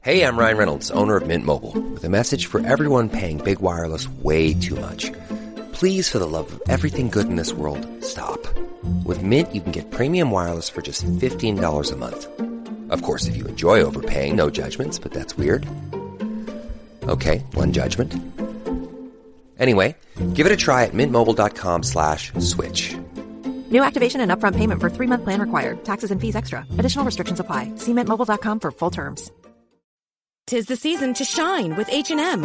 Hey, I'm Ryan Reynolds, owner of Mint Mobile, with a message for everyone paying big wireless way too much. Please, for the love of everything good in this world, stop. With Mint, you can get premium wireless for just $15 a month. Of course, if you enjoy overpaying, no judgments, but that's weird. Okay, one judgment. Anyway, give it a try at mintmobile.com/switch. New activation and upfront payment for 3-month plan required. Taxes and fees extra. Additional restrictions apply. See mintmobile.com for full terms. 'Tis the season to shine with H&M.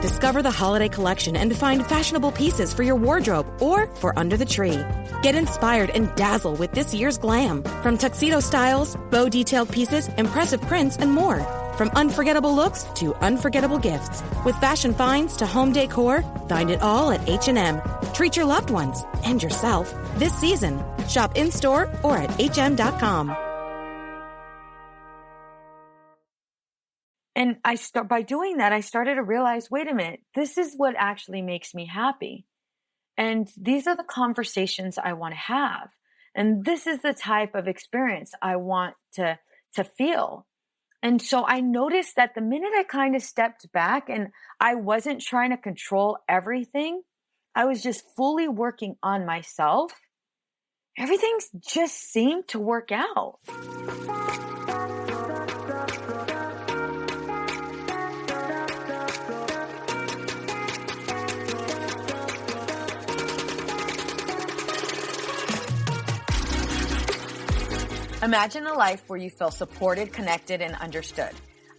Discover the holiday collection and find fashionable pieces for your wardrobe or for under the tree. Get inspired and dazzle with this year's glam. From tuxedo styles, bow detailed pieces, impressive prints, and more. From unforgettable looks to unforgettable gifts. With fashion finds to home decor, find it all at H&M. Treat your loved ones and yourself this season. Shop in-store or at hm.com. And by doing that, I started to realize, wait a minute, this is what actually makes me happy. And these are the conversations I want to have. And this is the type of experience I want to feel. And so I noticed that the minute I kind of stepped back and I wasn't trying to control everything, I was just fully working on myself, everything just seemed to work out. Imagine a life where you feel supported, connected, and understood.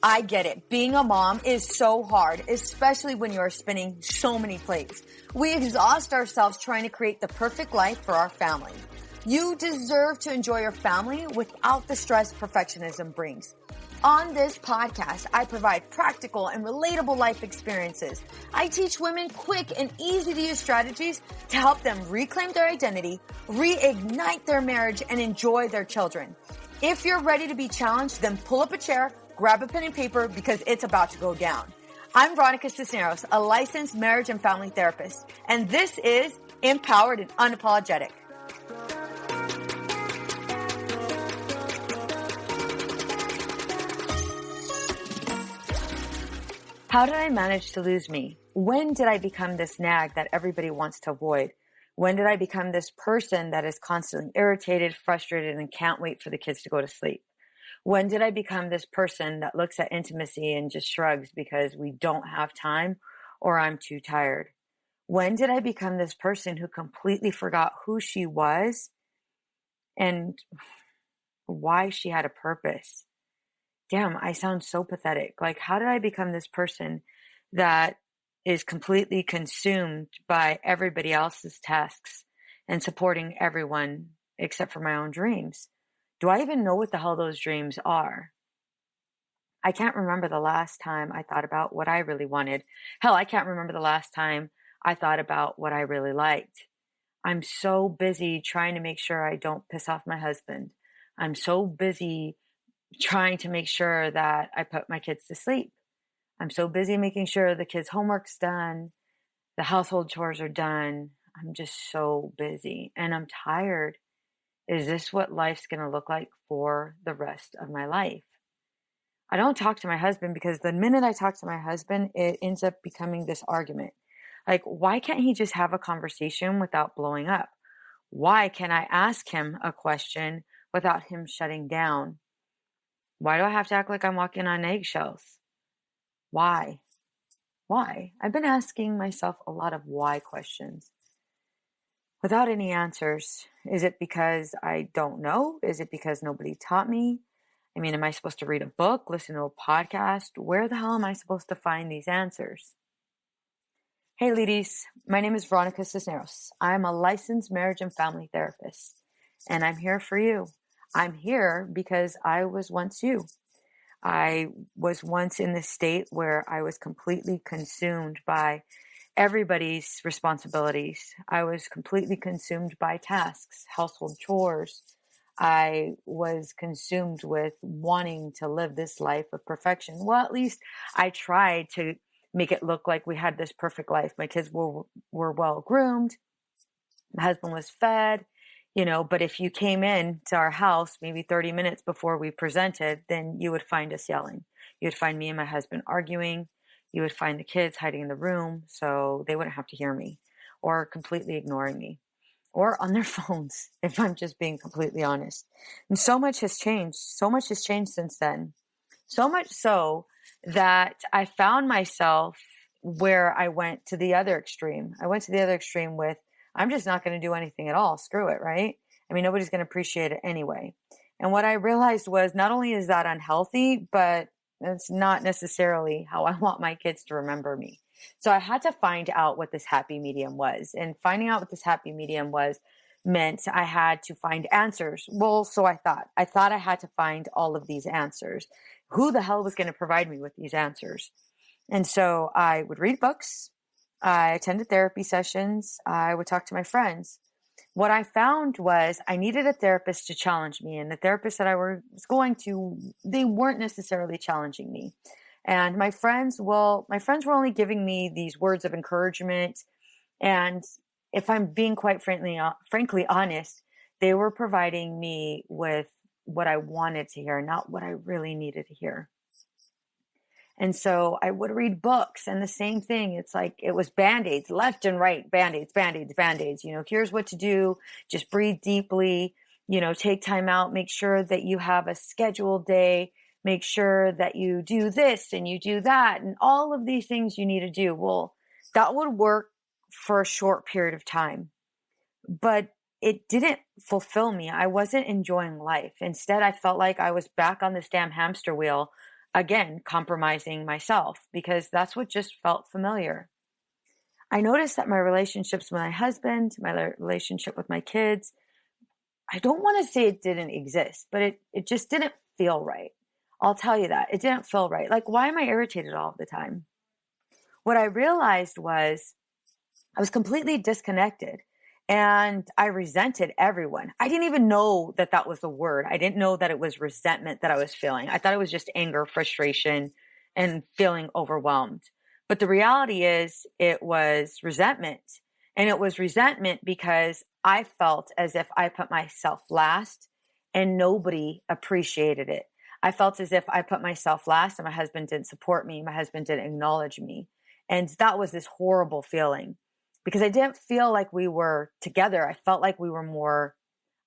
I get it. Being a mom is so hard, especially when you are spinning so many plates. We exhaust ourselves trying to create the perfect life for our family. You deserve to enjoy your family without the stress perfectionism brings. On this podcast, I provide practical and relatable life experiences. I teach women quick and easy to use strategies to help them reclaim their identity, reignite their marriage, and enjoy their children. If you're ready to be challenged, then pull up a chair, grab a pen and paper, because it's about to go down. I'm Veronica Cisneros, a licensed marriage and family therapist, and this is Empowered and Unapologetic. How did I manage to lose me? When did I become this nag that everybody wants to avoid? When did I become this person that is constantly irritated, frustrated, and can't wait for the kids to go to sleep? When did I become this person that looks at intimacy and just shrugs because we don't have time or I'm too tired? When did I become this person who completely forgot who she was and why she had a purpose? Damn, I sound so pathetic. Like, how did I become this person that is completely consumed by everybody else's tasks and supporting everyone except for my own dreams? Do I even know what the hell those dreams are? I can't remember the last time I thought about what I really wanted. Hell, I can't remember the last time I thought about what I really liked. I'm so busy trying to make sure I don't piss off my husband. I'm so busy trying to make sure that I put my kids to sleep. I'm so busy making sure the kids' homework's done, the household chores are done. I'm just so busy and I'm tired. Is this what life's going to look like for the rest of my life? I don't talk to my husband because the minute I talk to my husband, it ends up becoming this argument. Like, why can't he just have a conversation without blowing up? Why can't I ask him a question without him shutting down? Why do I have to act like I'm walking on eggshells? Why? Why? I've been asking myself a lot of why questions without any answers. Is it because I don't know? Is it because nobody taught me? I mean, am I supposed to read a book, listen to a podcast? Where the hell am I supposed to find these answers? Hey, ladies, my name is Veronica Cisneros. I'm a licensed marriage and family therapist, and I'm here for you. I'm here because I was once you. I was once in this state where I was completely consumed by everybody's responsibilities. I was completely consumed by tasks, household chores. I was consumed with wanting to live this life of perfection. Well, at least I tried to make it look like we had this perfect life. My kids were well groomed. My husband was fed. But if you came in to our house maybe 30 minutes before we presented, then you would find us yelling. You'd find me and my husband arguing. You would find the kids hiding in the room so they wouldn't have to hear me, or completely ignoring me, or on their phones, if I'm just being completely honest. And so much has changed. So much has changed since then. So much so that I found myself where I went to the other extreme. I went to the other extreme with, I'm just not going to do anything at all. Screw it, right? I mean, nobody's going to appreciate it anyway. And what I realized was, not only is that unhealthy, but it's not necessarily how I want my kids to remember me. So I had to find out what this happy medium was. And finding out what this happy medium was meant I had to find answers. Well, so I thought I had to find all of these answers. Who the hell was going to provide me with these answers? And so I would read books. I attended therapy sessions. I would talk to my friends. What I found was I needed a therapist to challenge me. And the therapists that I was going to, they weren't necessarily challenging me. And my friends were only giving me these words of encouragement. And if I'm being quite frankly honest, they were providing me with what I wanted to hear, not what I really needed to hear. And so I would read books, and the same thing. It's like, it was Band-Aids, left and right, Band-Aids, Band-Aids, Band-Aids. Here's what to do. Just breathe deeply, take time out, make sure that you have a scheduled day, make sure that you do this and you do that, and all of these things you need to do. Well, that would work for a short period of time, but it didn't fulfill me. I wasn't enjoying life. Instead, I felt like I was back on this damn hamster wheel, again, compromising myself, because that's what just felt familiar. I noticed that my relationships with my husband, my relationship with my kids, I don't want to say it didn't exist, but it just didn't feel right. I'll tell you that. It didn't feel right. Like, why am I irritated all the time? What I realized was I was completely disconnected. And I resented everyone. I didn't even know that that was the word. I didn't know that it was resentment that I was feeling. I thought it was just anger, frustration, and feeling overwhelmed. But the reality is it was resentment. And it was resentment because I felt as if I put myself last and nobody appreciated it. I felt as if I put myself last and my husband didn't support me. My husband didn't acknowledge me. And that was this horrible feeling. Because I didn't feel like we were together. I felt like we were more,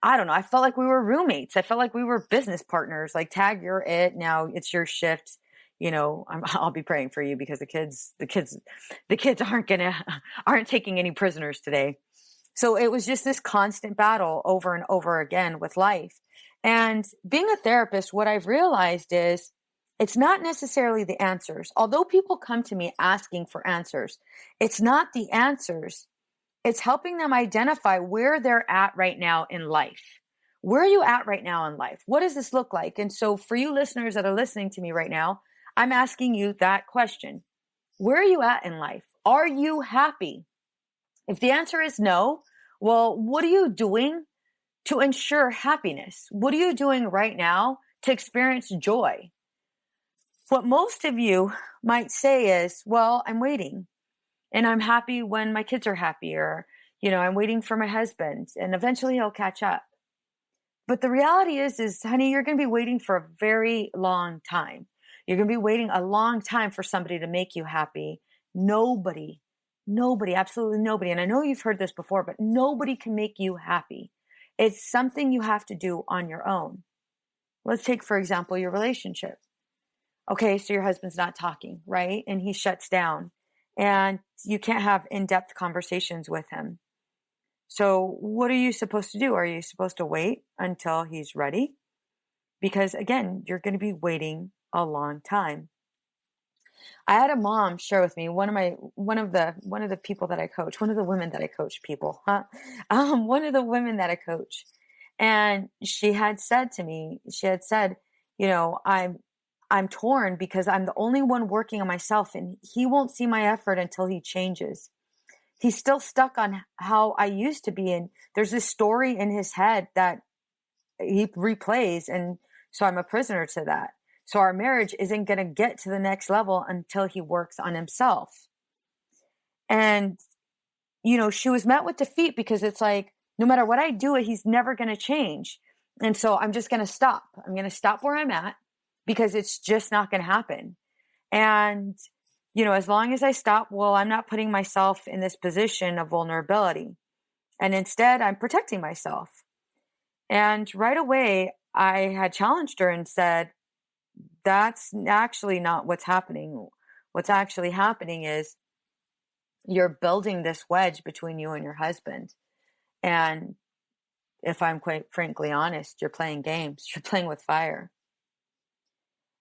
I don't know. I felt like we were roommates. I felt like we were business partners. Like, Tag, you're it. Now it's your shift. I'll be praying for you because the kids aren't taking any prisoners today. So it was just this constant battle over and over again with life. And being a therapist, what I've realized is, it's not necessarily the answers. Although people come to me asking for answers, it's not the answers. It's helping them identify where they're at right now in life. Where are you at right now in life? What does this look like? And so for you listeners that are listening to me right now, I'm asking you that question. Where are you at in life? Are you happy? If the answer is no, well, what are you doing to ensure happiness? What are you doing right now to experience joy? What most of you might say is, well, I'm waiting and I'm happy when my kids are happier. I'm waiting for my husband and eventually he'll catch up. But the reality is, honey, you're going to be waiting for a very long time. You're going to be waiting a long time for somebody to make you happy. Nobody, absolutely nobody. And I know you've heard this before, but nobody can make you happy. It's something you have to do on your own. Let's take, for example, your relationship. Okay, so your husband's not talking, right? And he shuts down and you can't have in-depth conversations with him. So what are you supposed to do? Are you supposed to wait until he's ready? Because again, you're going to be waiting a long time. I had a mom share with me, one of the people that I coach, one of the women that I coach people, one of the women that I coach. And she had said to me, I'm torn because I'm the only one working on myself and he won't see my effort until he changes. He's still stuck on how I used to be. And there's this story in his head that he replays. And so I'm a prisoner to that. So our marriage isn't going to get to the next level until he works on himself. And, she was met with defeat because it's like, no matter what I do, he's never going to change. And so I'm just going to stop. I'm going to stop where I'm at. because it's just not going to happen. And, as long as I stop, well, I'm not putting myself in this position of vulnerability. And instead, I'm protecting myself. And right away, I had challenged her and said, that's actually not what's happening. What's actually happening is you're building this wedge between you and your husband. And if I'm quite frankly honest, you're playing games. You're playing with fire.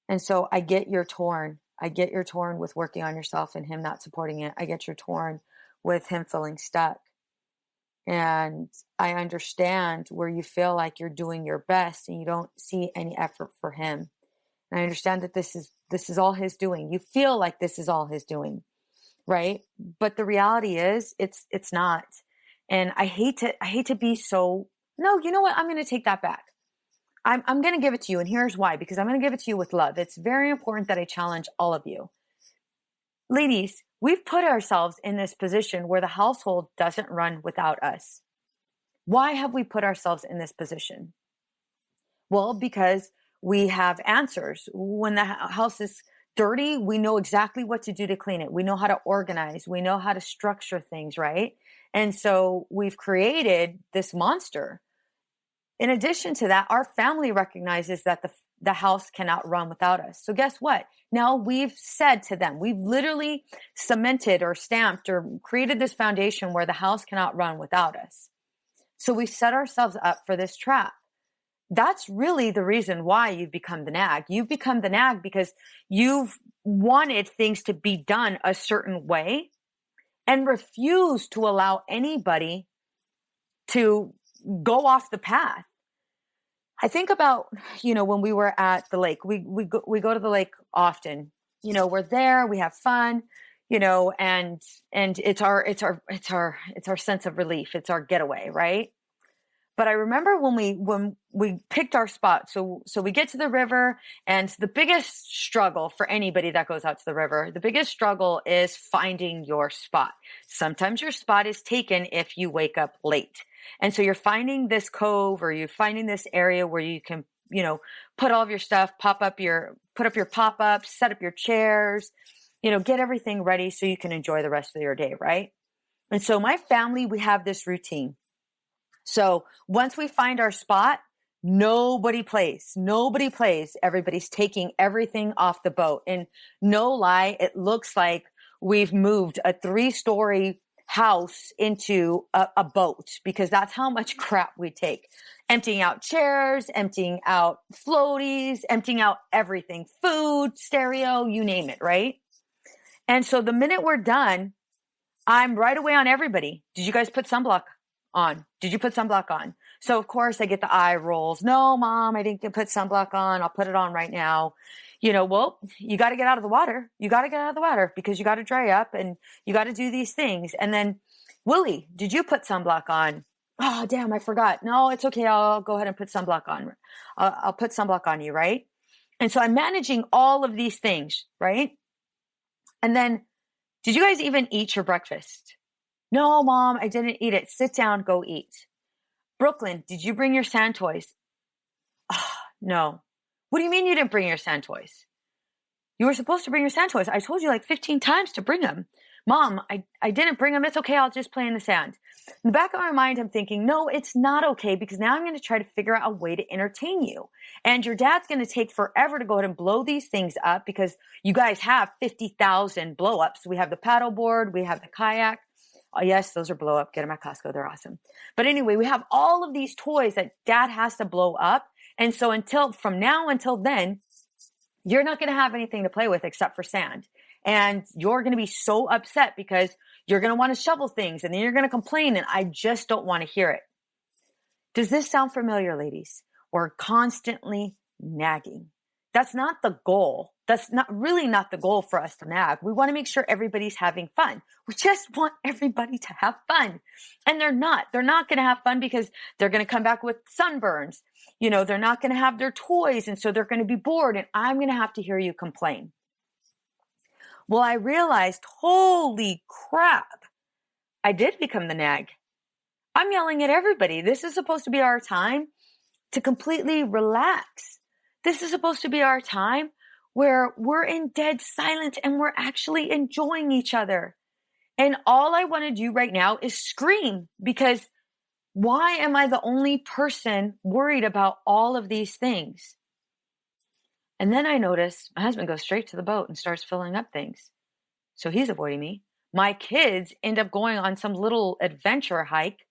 And so I get you're torn. I get you're torn with working on yourself and him not supporting it. I get you're torn with him feeling stuck. And I understand where you feel like you're doing your best and you don't see any effort for him. And I understand that this is all his doing. You feel like this is all his doing, right? But the reality is it's not. And I hate to be so, no, you know what? I'm going to take that back. I'm going to give it to you. And here's why, because I'm going to give it to you with love. It's very important that I challenge all of you. Ladies, we've put ourselves in this position where the household doesn't run without us. Why have we put ourselves in this position? Well, because we have answers. When the house is dirty, we know exactly what to do to clean it. We know how to organize. We know how to structure things, right? And so we've created this monster. In addition to that, our family recognizes that the house cannot run without us. So guess what? Now we've said to them, we've literally cemented or stamped or created this foundation where the house cannot run without us. So we set ourselves up for this trap. That's really the reason why you've become the nag. You've become the nag because you've wanted things to be done a certain way and refused to allow anybody to go off the path. I think about, when we were at the lake, we go to the lake often, we're there, we have fun, and it's our sense of relief. It's our getaway, right? But I remember when we picked our spot. So we get to the river, and the biggest struggle for anybody that goes out to the river, the biggest struggle is finding your spot. Sometimes your spot is taken if you wake up late. And so you're finding this cove, or you're finding this area where you can, put all of your stuff, put up your pop-ups, set up your chairs, get everything ready so you can enjoy the rest of your day, right? And so my family, we have this routine. So once we find our spot, nobody plays. Everybody's taking everything off the boat. And no lie, it looks like we've moved a 3-story house into a boat, because that's how much crap we take. Emptying out chairs, emptying out floaties, emptying out everything, food, stereo, you name it, right? And so the minute we're done, I'm right away on everybody. Did you guys put sunblock on? Did you put sunblock on? So of course I get the eye rolls. No, Mom, I didn't put sunblock on. I'll put it on right now. Well, you got to get out of the water. You got to get out of the water because you got to dry up and you got to do these things. And then, Willie, did you put sunblock on? Oh, damn, I forgot. No, it's okay. I'll go ahead and put sunblock on. I'll put sunblock on you, right? And so I'm managing all of these things, right? And then, did you guys even eat your breakfast? No, Mom, I didn't eat it. Sit down, go eat. Brooklyn, did you bring your sand toys? Oh, no. What do you mean you didn't bring your sand toys? You were supposed to bring your sand toys. I told you like 15 times to bring them. Mom, I didn't bring them. It's okay. I'll just play in the sand. In the back of my mind, I'm thinking, no, it's not okay, because now I'm going to try to figure out a way to entertain you. And your dad's going to take forever to go ahead and blow these things up, because you guys have 50,000 blow ups. We have the paddle board. We have the kayak. Oh, yes, those are blow up. Get them at Costco. They're awesome. But anyway, we have all of these toys that Dad has to blow up. And so from now until then, you're not going to have anything to play with except for sand. And you're going to be so upset because you're going to want to shovel things, and then you're going to complain. And I just don't want to hear it. Does this sound familiar, ladies? Or constantly nagging? That's not the goal. That's not the goal for us to nag. We want to make sure everybody's having fun. We just want everybody to have fun. And they're not. They're not going to have fun because they're going to come back with sunburns. They're not going to have their toys. And so they're going to be bored. And I'm going to have to hear you complain. Well, I realized, holy crap, I did become the nag. I'm yelling at everybody. This is supposed to be our time to completely relax, This is supposed to be our time where we're in dead silence and we're actually enjoying each other. And all I want to do right now is scream, because why am I the only person worried about all of these things? And then I notice my husband goes straight to the boat and starts filling up things. So he's avoiding me. My kids end up going on some little adventure hike.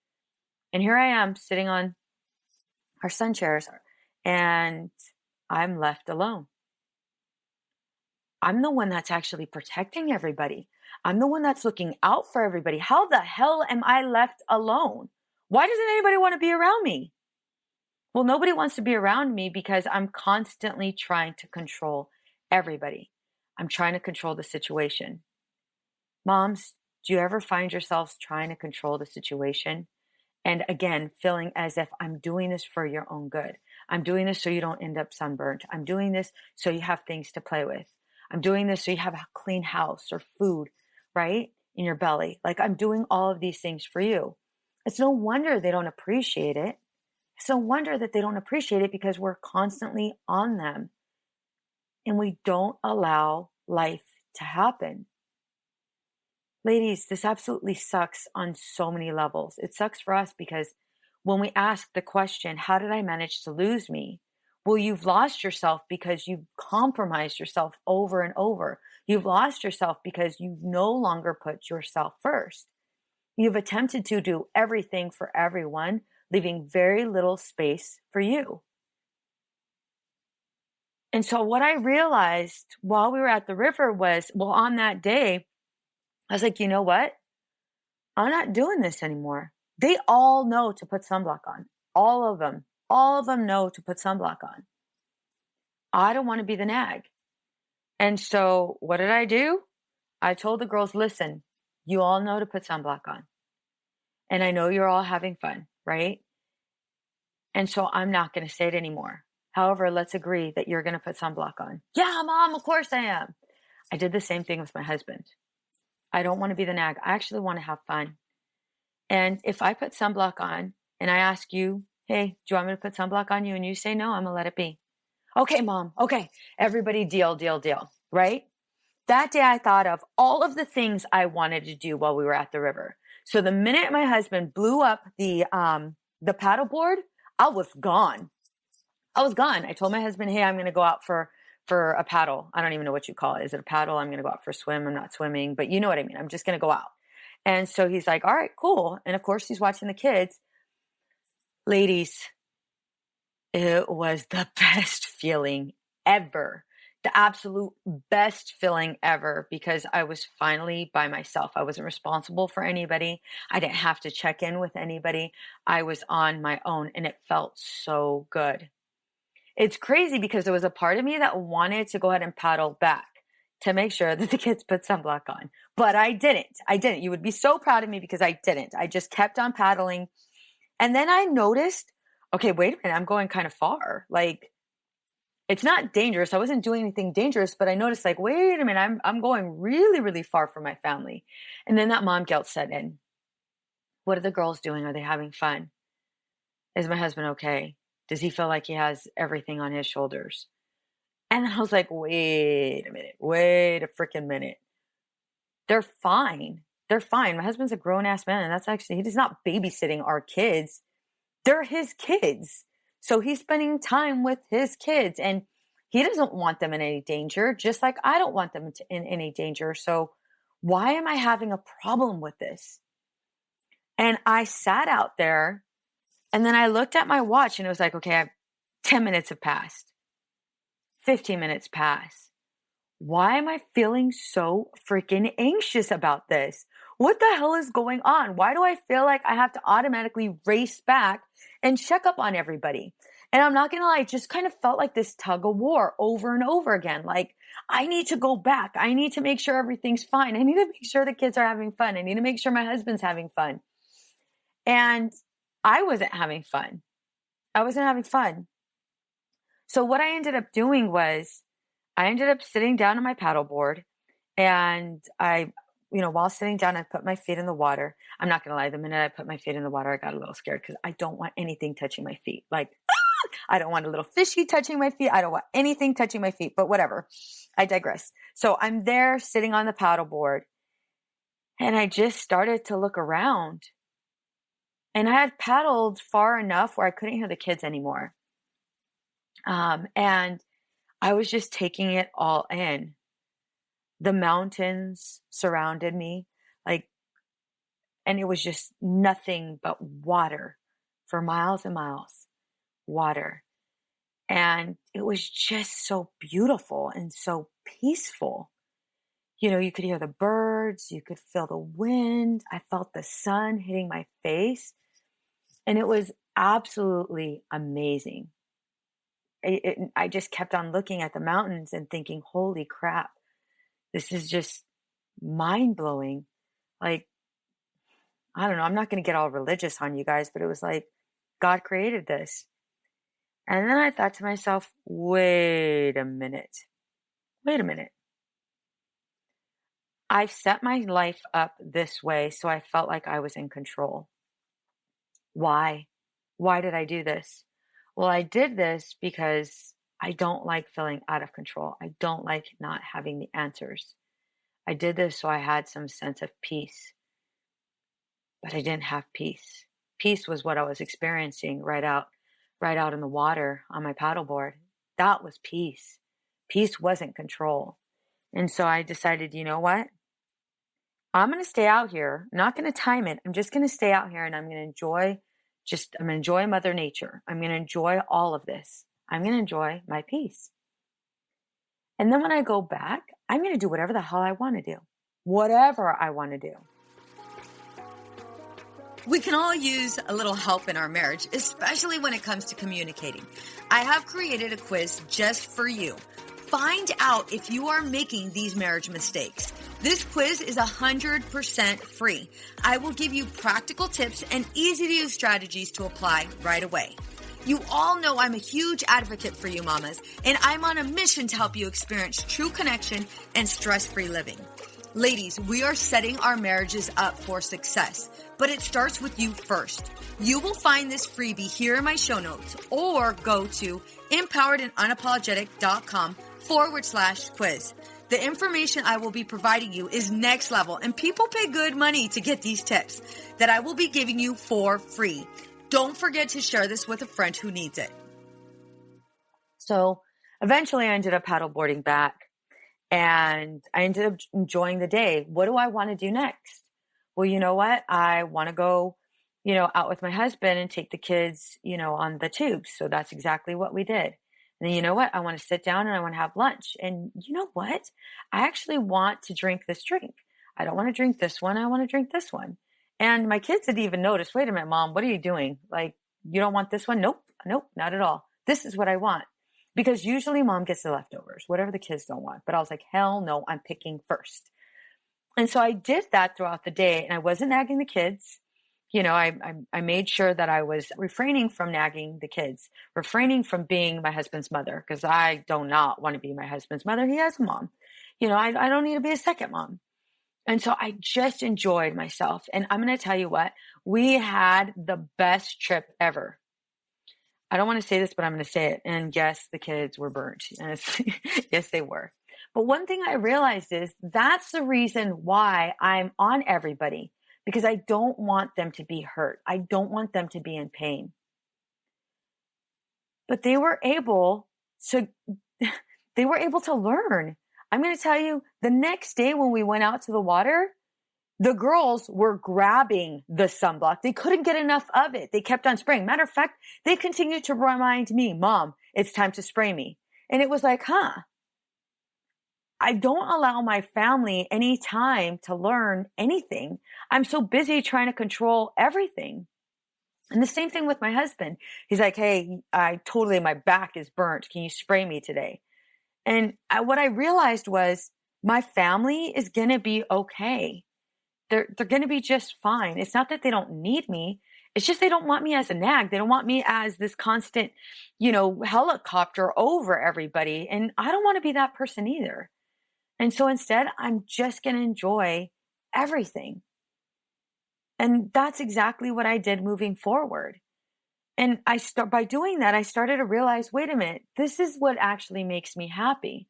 And here I am sitting on our sun chairs, and I'm left alone. I'm the one that's actually protecting everybody. I'm the one that's looking out for everybody. How the hell am I left alone? Why doesn't anybody want to be around me? Well, nobody wants to be around me because I'm constantly trying to control everybody. I'm trying to control the situation. Moms, do you ever find yourselves trying to control the situation? And again, feeling as if I'm doing this for your own good. I'm doing this so you don't end up sunburned. I'm doing this so you have things to play with. I'm doing this so you have a clean house or food, right, in your belly. Like, I'm doing all of these things for you. It's no wonder they don't appreciate it. It's no wonder that they don't appreciate it, because we're constantly on them and we don't allow life to happen. Ladies, this absolutely sucks on so many levels. It sucks for us because when we ask the question, how did I manage to lose me? Well, you've lost yourself because you've compromised yourself over and over. You've lost yourself because you've no longer put yourself first. You've attempted to do everything for everyone, leaving very little space for you. And so what I realized while we were at the river was, well, on that day, I was like, you know what? I'm not doing this anymore. They all know to put sunblock on. All of them know to put sunblock on. I don't want to be the nag. And so what did I do? I told the girls, listen, you all know to put sunblock on. And I know you're all having fun, right? And so I'm not going to say it anymore. However, let's agree that you're going to put sunblock on. Yeah, Mom, of course I am. I did the same thing with my husband. I don't want to be the nag. I actually want to have fun. And if I put sunblock on and I ask you, hey, do you want me to put sunblock on you? And you say no, I'm going to let it be. Okay, Mom. Okay. Everybody deal, right? That day I thought of all of the things I wanted to do while we were at the river. So the minute my husband blew up the paddleboard, I was gone. I told my husband, hey, I'm going to go out for a paddle. I don't even know what you call it. Is it a paddle? I'm going to go out for a swim. I'm not swimming, but you know what I mean. I'm just going to go out. And so he's like, all right, cool. And of course he's watching the kids. Ladies, it was the best feeling ever. The absolute best feeling ever, because I was finally by myself. I wasn't responsible for anybody. I didn't have to check in with anybody. I was on my own, and it felt so good. It's crazy because there was a part of me that wanted to go ahead and paddle back to make sure that the kids put sunblock on. But I didn't. You would be so proud of me because I didn't. I just kept on paddling. And then I noticed, okay, wait a minute, I'm going kind of far. Like, it's not dangerous. I wasn't doing anything dangerous, but I noticed, like, wait a minute, I'm going really, really far from my family. And then that mom guilt set in. What are the girls doing? Are they having fun? Is my husband okay? Does he feel like he has everything on his shoulders? And I was like, wait a freaking minute. They're fine. My husband's a grown-ass man, and he's not babysitting our kids. They're his kids. So he's spending time with his kids, and he doesn't want them in any danger, just like I don't want them in any danger. So why am I having a problem with this? And I sat out there, and then I looked at my watch, and it was like, okay, 10 minutes have passed. 15 minutes passed. Why am I feeling so freaking anxious about this? What the hell is going on? Why do I feel like I have to automatically race back and check up on everybody? And I'm not going to lie, it just kind of felt like this tug of war over and over again. Like, I need to go back. I need to make sure everything's fine. I need to make sure the kids are having fun. I need to make sure my husband's having fun. And I wasn't having fun. So what I ended up doing was I ended up sitting down on my paddleboard, and while sitting down, I put my feet in the water. I'm not going to lie. The minute I put my feet in the water, I got a little scared because I don't want anything touching my feet. Like, I don't want a little fishy touching my feet. I don't want anything touching my feet, but whatever. I digress. So I'm there sitting on the paddleboard and I just started to look around. And I had paddled far enough where I couldn't hear the kids anymore. And I was just taking it all in. The mountains surrounded me, and it was just nothing but water for miles and miles, water. And it was just so beautiful and so peaceful. You could hear the birds, you could feel the wind. I felt the sun hitting my face. And it was absolutely amazing. I just kept on looking at the mountains and thinking, holy crap, this is just mind blowing. I don't know, I'm not going to get all religious on you guys, but it was like God created this. And then I thought to myself, wait a minute. I've set my life up this way, so I felt like I was in control. Why? Why did I do this? Well, I did this because I don't like feeling out of control. I don't like not having the answers. I did this so I had some sense of peace. But I didn't have peace. Peace was what I was experiencing right out in the water on my paddleboard. That was peace. Peace wasn't control. And so I decided, you know what? I'm going to stay out here. I'm not going to time it. I'm just going to stay out here and I'm going to enjoy Mother Nature. I'm going to enjoy all of this. I'm going to enjoy my peace. And then when I go back, I'm going to do whatever the hell I want to do. Whatever I want to do. We can all use a little help in our marriage, especially when it comes to communicating. I have created a quiz just for you. Find out if you are making these marriage mistakes. This quiz is 100% free. I will give you practical tips and easy to use strategies to apply right away. You all know I'm a huge advocate for you mamas, and I'm on a mission to help you experience true connection and stress-free living. Ladies, we are setting our marriages up for success, but it starts with you first. You will find this freebie here in my show notes or go to empoweredandunapologetic.com/quiz. The information I will be providing you is next level, and people pay good money to get these tips that I will be giving you for free. Don't forget to share this with a friend who needs it. So eventually I ended up paddleboarding back and I ended up enjoying the day. What do I want to do next? Well, you know what? I want to go, out with my husband and take the kids, on the tubes. So that's exactly what we did. And then you know what? I want to sit down and I want to have lunch. And you know what? I actually want to drink this drink. I don't want to drink this one. I want to drink this one. And my kids had even noticed, wait a minute, Mom, what are you doing? You don't want this one? Nope, not at all. This is what I want. Because usually Mom gets the leftovers, whatever the kids don't want. But I was like, hell no, I'm picking first. And so I did that throughout the day and I wasn't nagging the kids. I made sure that I was refraining from nagging the kids, refraining from being my husband's mother, because I do not want to be my husband's mother. He has a mom. I don't need to be a second mom. And so I just enjoyed myself. And I'm going to tell you what, we had the best trip ever. I don't want to say this, but I'm going to say it. And yes, the kids were burnt. Yes, they were. But one thing I realized is that's the reason why I'm on everybody, because I don't want them to be hurt. I don't want them to be in pain. But they were able to learn. I'm going to tell you, the next day when we went out to the water, the girls were grabbing the sunblock. They couldn't get enough of it. They kept on spraying. Matter of fact, they continued to remind me, Mom, it's time to spray me. And it was like, I don't allow my family any time to learn anything. I'm so busy trying to control everything. And the same thing with my husband. He's like, hey, my back is burnt. Can you spray me today? And what I realized was my family is going to be okay. They're going to be just fine. It's not that they don't need me. It's just they don't want me as a nag. They don't want me as this constant, helicopter over everybody. And I don't want to be that person either. And so instead, I'm just going to enjoy everything. And that's exactly what I did moving forward. And by doing that, I started to realize, wait a minute, this is what actually makes me happy.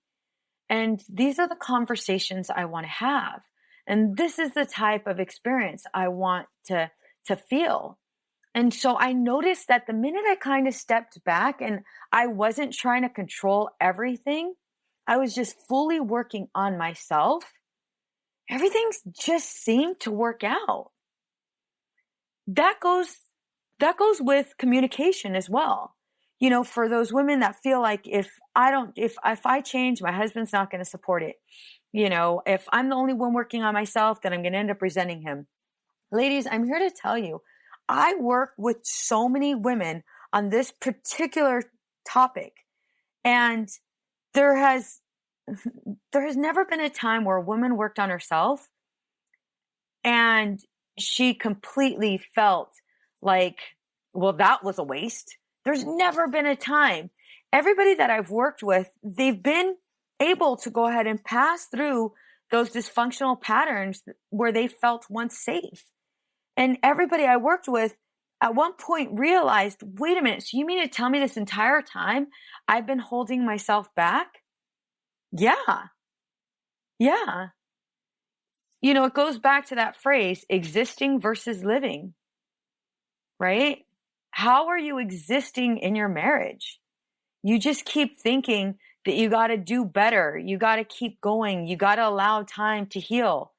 And these are the conversations I want to have. And this is the type of experience I want to feel. And so I noticed that the minute I kind of stepped back and I wasn't trying to control everything, I was just fully working on myself, everything just seemed to work out. That goes with communication as well. You know, for those women that feel like if I change, my husband's not going to support it. You know, if I'm the only one working on myself, then I'm going to end up resenting him. Ladies, I'm here to tell you, I work with so many women on this particular topic, and there has never been a time where a woman worked on herself and she completely felt like, well, that was a waste. There's never been a time. Everybody that I've worked with, they've been able to go ahead and pass through those dysfunctional patterns where they felt once safe. And everybody I worked with at one point realized, wait a minute, so you mean to tell me this entire time I've been holding myself back? Yeah. You know, it goes back to that phrase, existing versus living, right? How are you existing in your marriage? You just keep thinking that you got to do better. You got to keep going. You got to allow time to heal.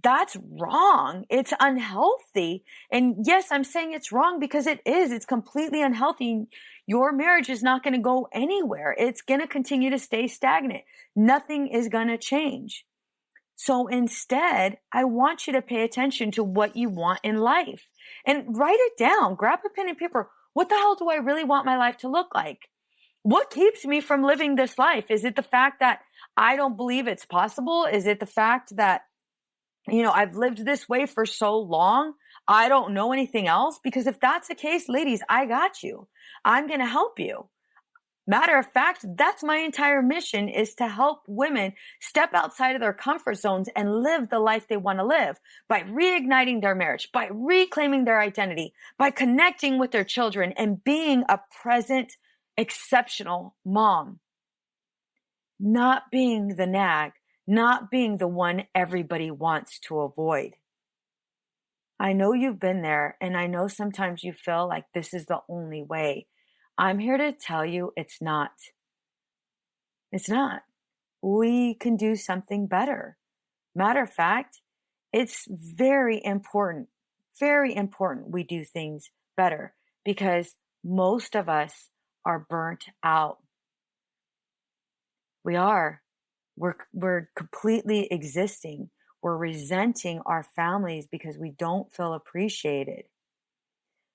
That's wrong. It's unhealthy. And yes, I'm saying it's wrong because it is. It's completely unhealthy. Your marriage is not going to go anywhere. It's going to continue to stay stagnant. Nothing is going to change. So instead, I want you to pay attention to what you want in life and write it down. Grab a pen and paper. What the hell do I really want my life to look like? What keeps me from living this life? Is it the fact that I don't believe it's possible? Is it the fact that, you know, I've lived this way for so long, I don't know anything else? Because if that's the case, ladies, I got you. I'm going to help you. Matter of fact, that's my entire mission, is to help women step outside of their comfort zones and live the life they want to live by reigniting their marriage, by reclaiming their identity, by connecting with their children and being a present, exceptional mom. Not being the nag, not being the one everybody wants to avoid. I know you've been there, and I know sometimes you feel like this is the only way. I'm here to tell you it's not. It's not. We can do something better. Matter of fact, it's very important we do things better, because most of us are burnt out. We are. We're completely existing. We're resenting our families because we don't feel appreciated.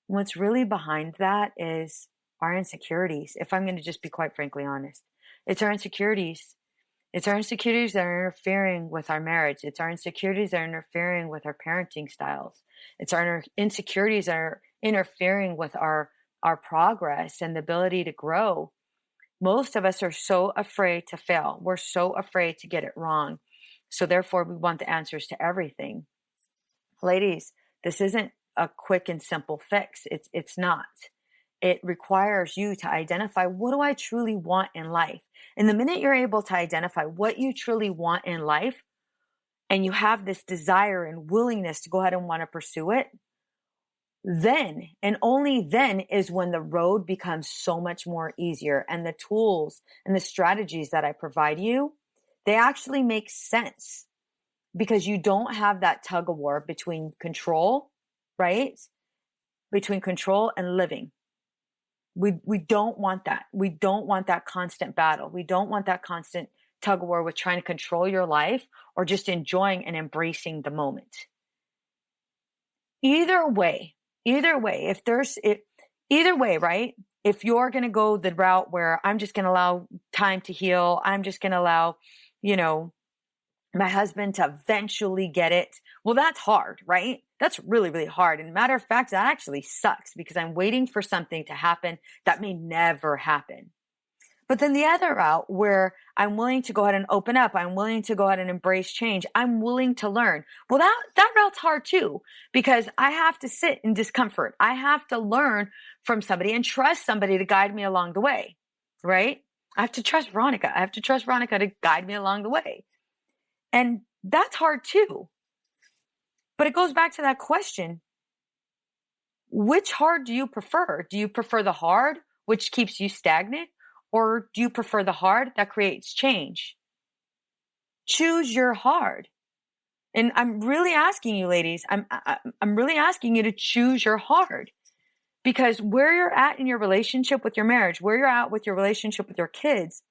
What's really behind that is our insecurities. If I'm going to just be quite frankly honest, it's our insecurities. It's our insecurities that are interfering with our marriage. It's our insecurities that are interfering with our parenting styles. It's our insecurities that are interfering with our progress and the ability to grow. Most of us are so afraid to fail. We're so afraid to get it wrong. So therefore, we want the answers to everything. Ladies, this isn't a quick and simple fix. It's not. It requires you to identify, what do I truly want in life? And the minute you're able to identify what you truly want in life, and you have this desire and willingness to go ahead and want to pursue it, then and only then is when the road becomes so much more easier, and the tools and the strategies that I provide you, they actually make sense, because you don't have that tug of war between control, right? Between control and living. We don't want that. We don't want that constant battle. We don't want that constant tug of war with trying to control your life or just enjoying and embracing the moment. Either way, right? If you're going to go the route where I'm just going to allow time to heal, I'm just going to allow, my husband to eventually get it. Well, that's hard, right? That's really, really hard. And matter of fact, that actually sucks, because I'm waiting for something to happen that may never happen. But then the other route where I'm willing to go ahead and open up, I'm willing to go ahead and embrace change, I'm willing to learn. Well, that route's hard too, because I have to sit in discomfort. I have to learn from somebody and trust somebody to guide me along the way, right? I have to trust Veronica. I have to trust Veronica to guide me along the way. And that's hard too. But it goes back to that question. Which hard do you prefer? Do you prefer the hard, which keeps you stagnant? Or do you prefer the hard that creates change? Choose your hard. And I'm really asking you, ladies, I'm really asking you to choose your hard. Because where you're at in your relationship with your marriage, where you're at with your relationship with your kids,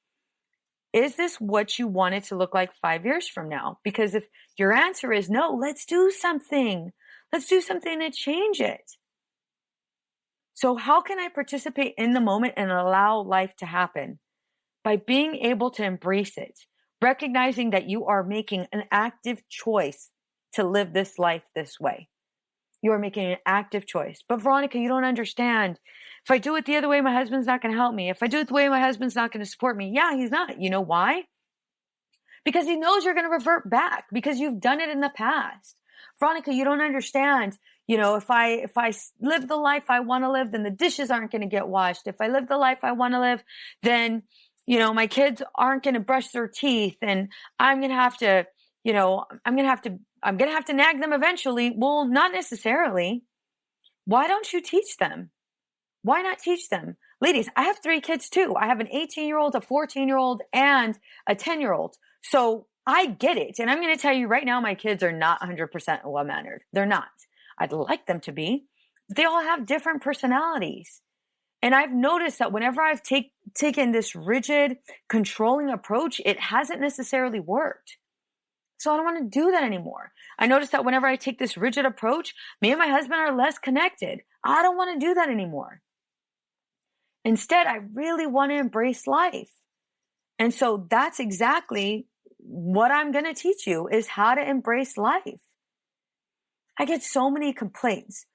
is this what you want it to look like 5 years from now? Because if your answer is no, let's do something. Let's do something to change it. So how can I participate in the moment and allow life to happen? By being able to embrace it, recognizing that you are making an active choice to live this life this way. You are making an active choice. But Veronica, you don't understand. If I do it the other way, my husband's not going to help me. If I do it the way, my husband's not going to support me. Yeah, he's not. You know why? Because he knows you're going to revert back because you've done it in the past. Veronica, you don't understand. You know, if I live the life I want to live, then the dishes aren't going to get washed. If I live the life I want to live, then, you know, my kids aren't going to brush their teeth and I'm going to have to, you know, I'm going to have to nag them eventually. Well, not necessarily. Why don't you teach them? Why not teach them? Ladies, I have 3 kids too. I have an 18-year-old, a 14-year-old, and a 10-year-old. So I get it. And I'm going to tell you right now, my kids are not 100% well-mannered. They're not. I'd like them to be. But they all have different personalities. And I've noticed that whenever I've taken this rigid, controlling approach, it hasn't necessarily worked. So I don't want to do that anymore. I noticed that whenever I take this rigid approach, me and my husband are less connected. I don't want to do that anymore. Instead, I really want to embrace life. And so that's exactly what I'm going to teach you is how to embrace life. I get so many complaints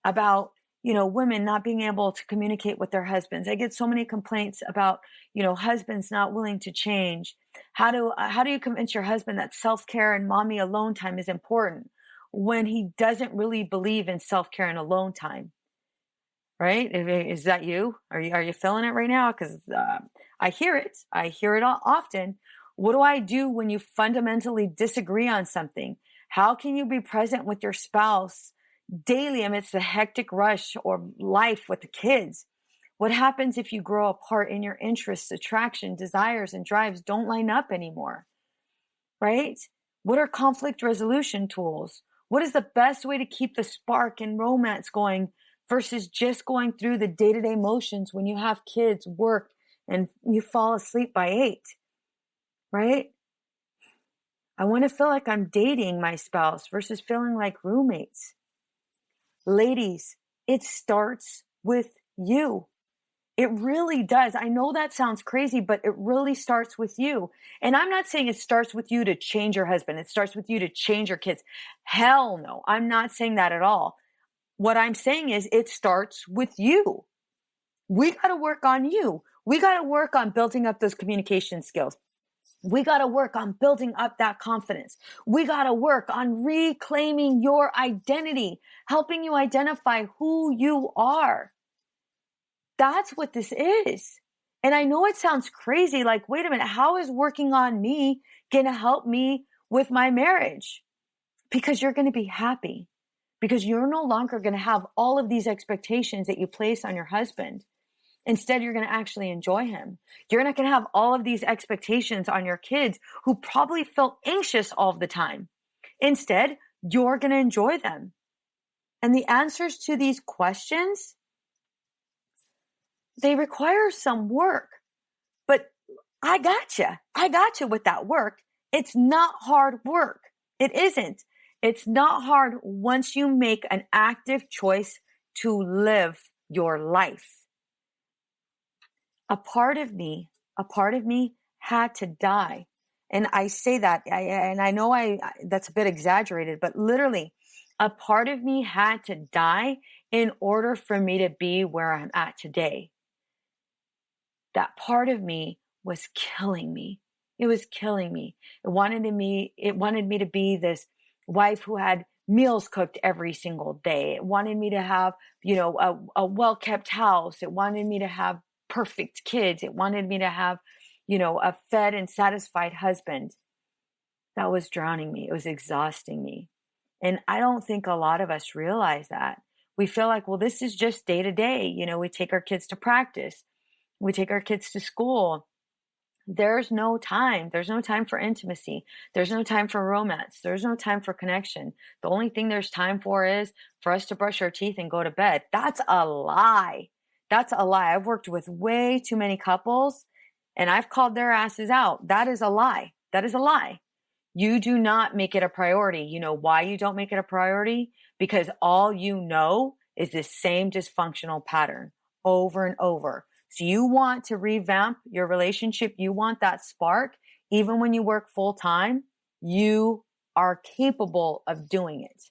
about, you know, women not being able to communicate with their husbands. I get so many complaints about, you know, husbands not willing to change. How do you convince your husband that self-care and mommy alone time is important when he doesn't really believe in self-care and alone time? Right? Is that you? Are you feeling it right now? Because I hear it. I hear it often. What do I do when you fundamentally disagree on something? How can you be present with your spouse daily amidst the hectic rush or life with the kids? What happens if you grow apart and your interests, attraction, desires, and drives don't line up anymore? Right? What are conflict resolution tools? What is the best way to keep the spark and romance going versus just going through the day-to-day motions when you have kids, work, and you fall asleep by 8? Right? I want to feel like I'm dating my spouse versus feeling like roommates. Ladies, it starts with you. It really does. I know that sounds crazy, but it really starts with you. And I'm not saying it starts with you to change your husband. It starts with you to change your kids. Hell no. I'm not saying that at all. What I'm saying is it starts with you. We got to work on you. We got to work on building up those communication skills. We got to work on building up that confidence. We got to work on reclaiming your identity, helping you identify who you are. That's what this is. And I know it sounds crazy, like, wait a minute, how is working on me going to help me with my marriage? Because you're going to be happy. Because you're no longer going to have all of these expectations that you place on your husband. Instead, you're going to actually enjoy him. You're not going to have all of these expectations on your kids who probably felt anxious all the time. Instead, you're going to enjoy them. And the answers to these questions, they require some work. But I got you with that work. It's not hard work. It isn't. It's not hard once you make an active choice to live your life. A part of me had to die. And I say that, and I know that's a bit exaggerated, but literally, a part of me had to die in order for me to be where I'm at today. that part of me was killing me. It was killing me. It wanted me to be this wife who had meals cooked every single day. It wanted me to have, a well-kept house. It wanted me to have perfect kids. It wanted me to have, a fed and satisfied husband. That was drowning me. It was exhausting me. And I don't think a lot of us realize that. We feel like, well, this is just day to day. We take our kids to practice. We take our kids to school. There's no time. There's no time for intimacy. There's no time for romance. There's no time for connection. The only thing there's time for is for us to brush our teeth and go to bed. That's a lie. That's a lie. I've worked with way too many couples and I've called their asses out. That is a lie. That is a lie. You do not make it a priority. You know why you don't make it a priority? Because all you know is the same dysfunctional pattern over and over. So you want to revamp your relationship. You want that spark. Even when you work full time, you are capable of doing it.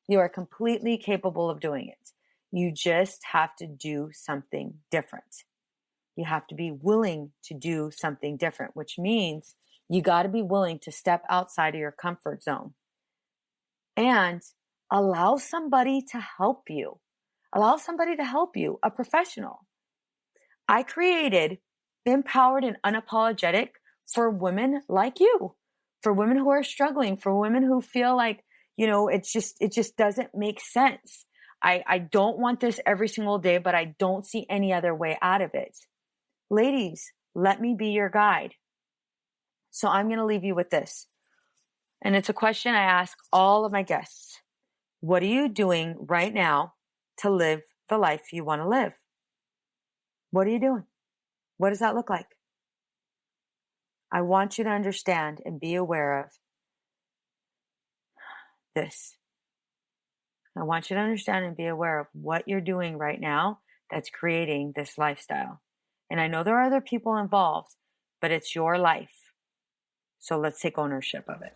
You are completely capable of doing it. You just have to do something different. You have to be willing to do something different, which means you got to be willing to step outside of your comfort zone and allow somebody to help you. Allow somebody to help you, a professional. I created Empowered and Unapologetic for women like you, for women who are struggling, for women who feel like, it just doesn't make sense. I don't want this every single day, but I don't see any other way out of it. Ladies, let me be your guide. So I'm going to leave you with this. And it's a question I ask all of my guests. What are you doing right now to live the life you want to live? What are you doing? What does that look like? I want you to understand and be aware of this. I want you to understand and be aware of what you're doing right now that's creating this lifestyle. And I know there are other people involved, but it's your life. So let's take ownership of it.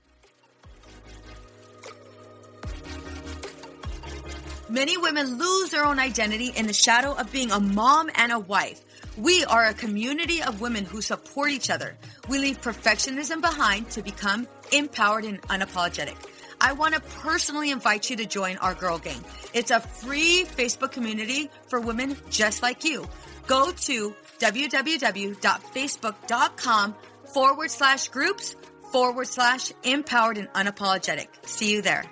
Many women lose their own identity in the shadow of being a mom and a wife. We are a community of women who support each other. We leave perfectionism behind to become empowered and unapologetic. I want to personally invite you to join our Girl Gang. It's a free Facebook community for women just like you. Go to www.facebook.com/groups/empowered and unapologetic. See you there.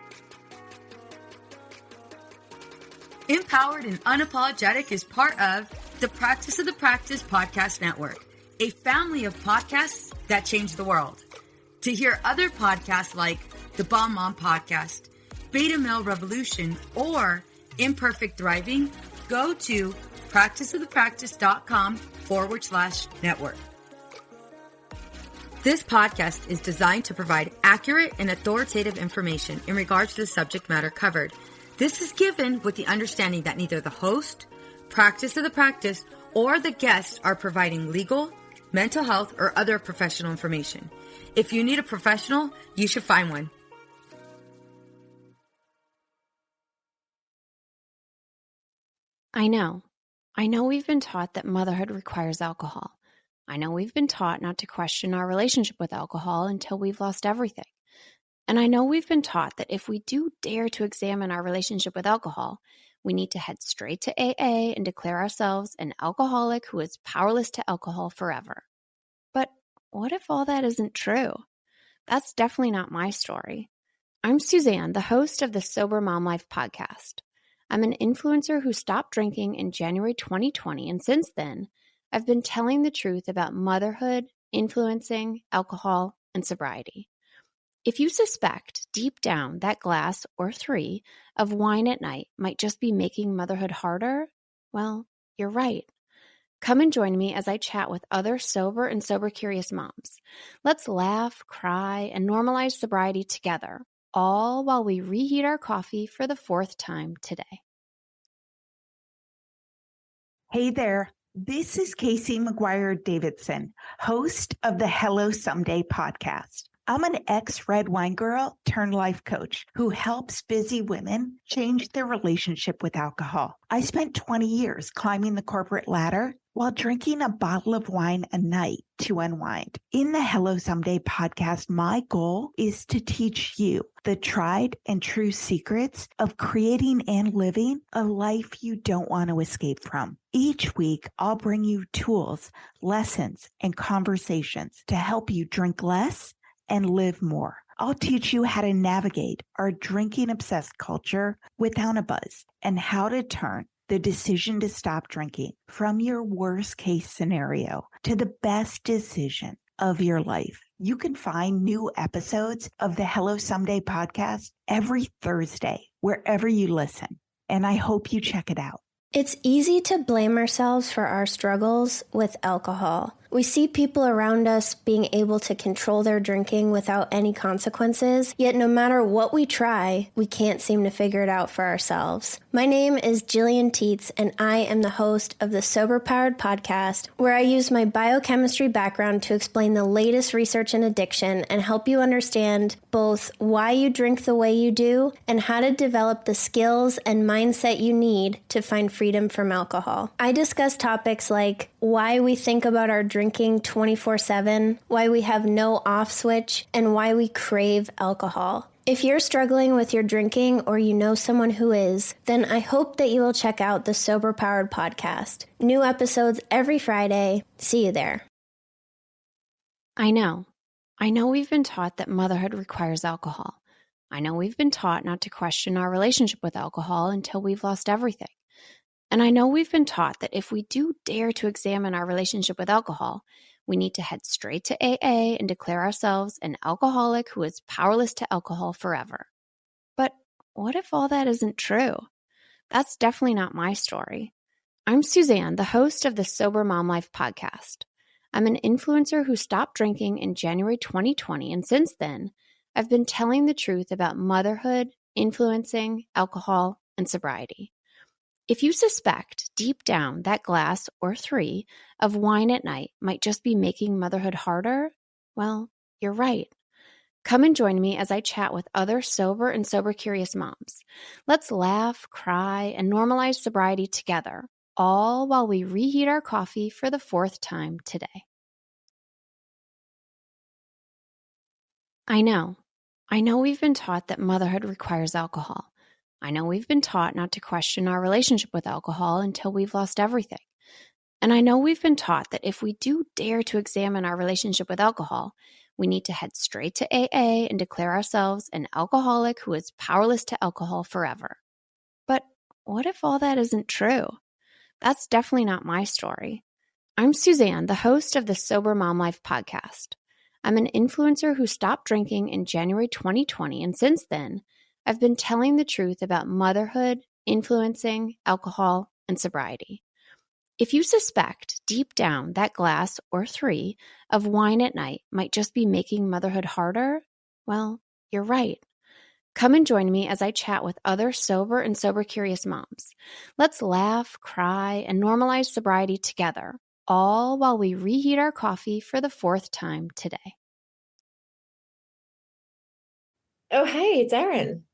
Empowered and Unapologetic is part of the Practice of the Practice Podcast Network, a family of podcasts that change the world. To hear other podcasts like the Bomb Mom Podcast, Beta Male Revolution, or Imperfect Thriving, go to practiceofthepractice.com/network. This podcast is designed to provide accurate and authoritative information in regards to the subject matter covered. This is given with the understanding that neither the host, Practice of the Practice, or the guests are providing legal, mental health, or other professional information. If you need a professional, you should find one. I know we've been taught that motherhood requires alcohol. I know we've been taught not to question our relationship with alcohol until we've lost everything. And I know we've been taught that if we do dare to examine our relationship with alcohol, we need to head straight to AA and declare ourselves an alcoholic who is powerless to alcohol forever. But what if all that isn't true? That's definitely not my story. I'm Suzanne, the host of the Sober Mom Life podcast. I'm an influencer who stopped drinking in January 2020, and since then, I've been telling the truth about motherhood, influencing, alcohol, and sobriety. If you suspect deep down that glass or 3 of wine at night might just be making motherhood harder, well, you're right. Come and join me as I chat with other sober and sober-curious moms. Let's laugh, cry, and normalize sobriety together, all while we reheat our coffee for the 4th time today. Hey there, this is Casey McGuire Davidson, host of the Hello Someday podcast. I'm an ex-red wine girl turned life coach who helps busy women change their relationship with alcohol. I spent 20 years climbing the corporate ladder while drinking a bottle of wine a night to unwind. In the Hello Someday podcast, my goal is to teach you the tried and true secrets of creating and living a life you don't want to escape from. Each week, I'll bring you tools, lessons, and conversations to help you drink less and live more. I'll teach you how to navigate our drinking obsessed culture without a buzz and how to turn the decision to stop drinking from your worst case scenario to the best decision of your life. You can find new episodes of the Hello Someday podcast every Thursday, wherever you listen. And I hope you check it out. It's easy to blame ourselves for our struggles with alcohol. We see people around us being able to control their drinking without any consequences, yet no matter what we try, we can't seem to figure it out for ourselves. My name is Jillian Teets, and I am the host of the Sober Powered podcast, where I use my biochemistry background to explain the latest research in addiction and help you understand both why you drink the way you do and how to develop the skills and mindset you need to find freedom from alcohol. I discuss topics like why we think about our drinking 24/7, why we have no off switch, and why we crave alcohol. If you're struggling with your drinking or you know someone who is, then I hope that you will check out the Sober Powered podcast. New episodes every Friday. See you there. I know we've been taught that motherhood requires alcohol. I know we've been taught not to question our relationship with alcohol until we've lost everything. And I know we've been taught that if we do dare to examine our relationship with alcohol, we need to head straight to AA and declare ourselves an alcoholic who is powerless to alcohol forever. But what if all that isn't true? That's definitely not my story. I'm Suzanne, the host of the Sober Mom Life podcast. I'm an influencer who stopped drinking in January 2020, and since then, I've been telling the truth about motherhood, influencing, alcohol, and sobriety. If you suspect deep down that glass or 3 of wine at night might just be making motherhood harder, well, you're right. Come and join me as I chat with other sober and sober-curious moms. Let's laugh, cry, and normalize sobriety together, all while we reheat our coffee for the 4th time today. I know we've been taught that motherhood requires alcohol. I know we've been taught not to question our relationship with alcohol until we've lost everything. And I know we've been taught that if we do dare to examine our relationship with alcohol, we need to head straight to AA and declare ourselves an alcoholic who is powerless to alcohol forever. But what if all that isn't true? That's definitely not my story. I'm Suzanne, the host of the Sober Mom Life podcast. I'm an influencer who stopped drinking in January 2020, and since then, I've been telling the truth about motherhood, influencing, alcohol, and sobriety. If you suspect deep down that glass or 3 of wine at night might just be making motherhood harder, well, you're right. Come and join me as I chat with other sober and sober-curious moms. Let's laugh, cry, and normalize sobriety together, all while we reheat our coffee for the 4th time today. Oh, hey, it's Erin.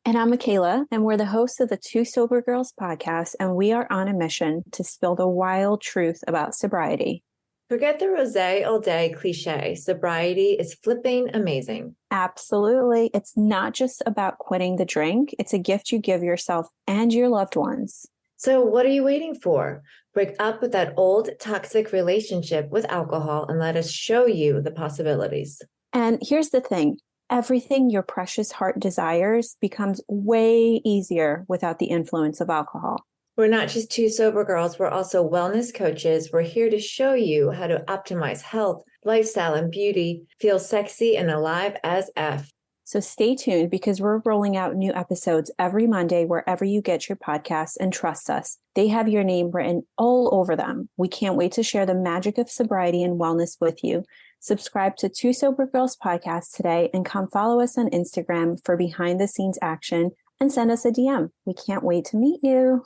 And I'm Michaela, and we're the hosts of the Two Sober Girls podcast, and we are on a mission to spill the wild truth about sobriety. Forget the rosé all day cliche. Sobriety is flipping amazing. Absolutely. It's not just about quitting the drink. It's a gift you give yourself and your loved ones. So what are you waiting for? Break up with that old toxic relationship with alcohol and let us show you the possibilities. And here's the thing. Everything your precious heart desires becomes way easier without the influence of alcohol. We're not just two sober girls. We're also wellness coaches. We're here to show you how to optimize health, lifestyle, and beauty, feel sexy and alive as F. So stay tuned because we're rolling out new episodes every Monday wherever you get your podcasts, and trust us, they have your name written all over them. We can't wait to share the magic of sobriety and wellness with you. Subscribe to Two Sober Girls podcast today and come follow us on Instagram for behind the scenes action and send us a DM. We can't wait to meet you.